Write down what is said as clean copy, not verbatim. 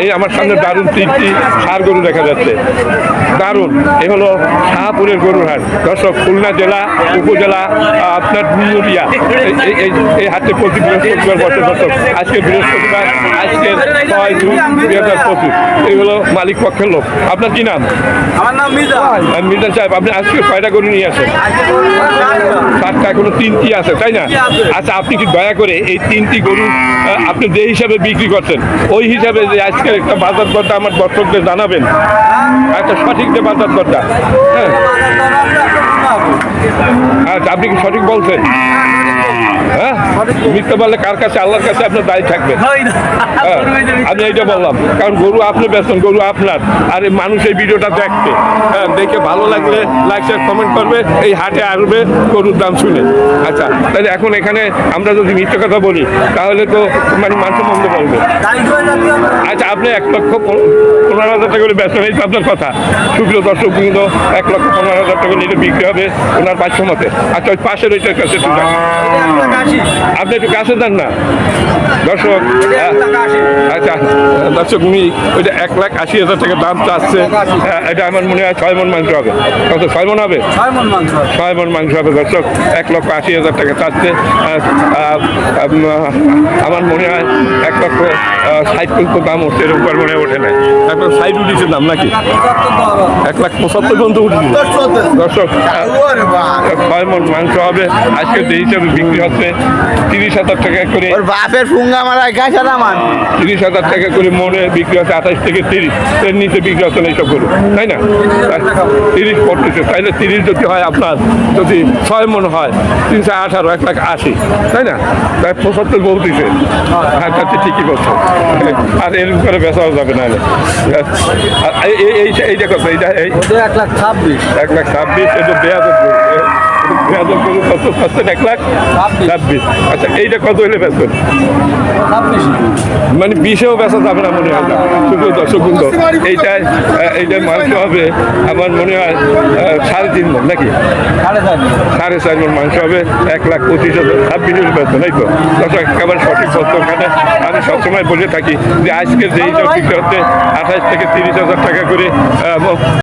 এই আমার সামনে দারুণ 3টি ষাঁড় গরু দেখা যাচ্ছে, দারুণ। এ হলো শাহপুরের গরুর হাট। দর্শক, খুলনা জেলা উপজেলা আপনার ডুমুরিয়া এই হাটে প্রতি বৃহস্পতিবার বসে। দর্শক, আজকে বৃহস্পতিবার, আজকের 6/2/2025। এইগুলো মালিক পক্ষের লোক। আপনার কি নাম? আমার নাম মিজান। মিজান সাহেব, আপনি আজকে কয়টা গরু নিয়ে আসেন? 7টা, এখনো 3টি আছে, তাই না? আচ্ছা, আপনি কি দয়া করে এই 3টি গরু আপনি যে হিসাবে বিক্রি করছেন ওই হিসাবে যে আজকের একটা বাজার দরটা আমার দর্শকদের জানাবেন, একটা সঠিক যে বাজার দরটা। হ্যাঁ, আচ্ছা, আপনি কি সঠিক বলছেন? হ্যাঁ, মিথ্যা বললে কার কাছে? আল্লাহর কাছে আপনার দায়ী থাকবে। আমি এইটা বললাম, কারণ গরু আপনি বেচছেন, গরু আপনার। আর এই মানুষ এই ভিডিওটা দেখবে, হ্যাঁ, দেখে ভালো লাগলে লাইক শেয়ার কমেন্ট করবে, এই হাটে আসবে গরুর দাম শুনে। আচ্ছা, তাহলে এখন এখানে আমরা যদি মিথ্যা কথা বলি তাহলে তো মানে মানুষ মন্দ বলবে। আচ্ছা, আপনি 1,15,000 টাকা করে বেচছেন, এই তো আপনার কথা। সুপ্রিয় দর্শক কিন্তু 1,15,000 টাকা নিলে বিক্রি হবে ওনার বাচ্চা মতে। আচ্ছা, ওই পাশের ওইটার কাছে একটু যান, আপনি একটু কাছে যান না দর্শক। আচ্ছা দর্শক, উনি ওইটা 1,80,000 টাকা দাম চাচ্ছে। এটা আমার মনে হয় 6 মণ মাংস হবে। কত? 6 মণ হবে? 6 মণ মাংস হবে দর্শক। 1,80,000 টাকা চাচ্ছে। আমার মনে হয় 1,60,000 পর্যন্ত দাম উঠছে, এর উপর মনে ওঠে না। 1,60,000 উঠেছে দাম নাকি? 1,75,000 পর্যন্ত উঠেছে দর্শক। 6 মণ মাংস হবে। আজকে যে হিসাবে বিক্রি হচ্ছে 30,000 টাকা করে। 30,000 টাকা করে মনে বিক্রি হচ্ছে, 28 থেকে 30 এর নিচে বিক্রি হচ্ছে না এইসব গরু, তাই না? 30 পড়তেছে। তাইলে 30 যদি হয় আপনার, যদি 6 মণ হয় 318, 1,80,000, তাই না? তাই 75 বলতেছে। হ্যাঁ, তাতে ঠিকই বলছে। আর এর উপরে বেচাও যাবে না। এইটা কত? এইটা 1,26,000। 1,26,000। এটা বেয়াদব গরু। কত পাচ্ছেন? 1,26,000। আচ্ছা, এইটা কত হলে বেচবেন? মানে 20-এও বেচা যাবে না মনে হয় না। শুধু দর্শক বৃন্দ, এইটা মাংস হবে আমার মনে হয় 3.5 মণ নাকি? 4.5 মণ মাংস হবে। 1,25,000। 26 বেচবেন, এই তো দর্শক। একেবারে সঠিক বলতে ওখানে আমি সবসময় বলে থাকি যে আজকে যে এইটা বিক্রি হচ্ছে 28 থেকে 30,000 টাকা করে।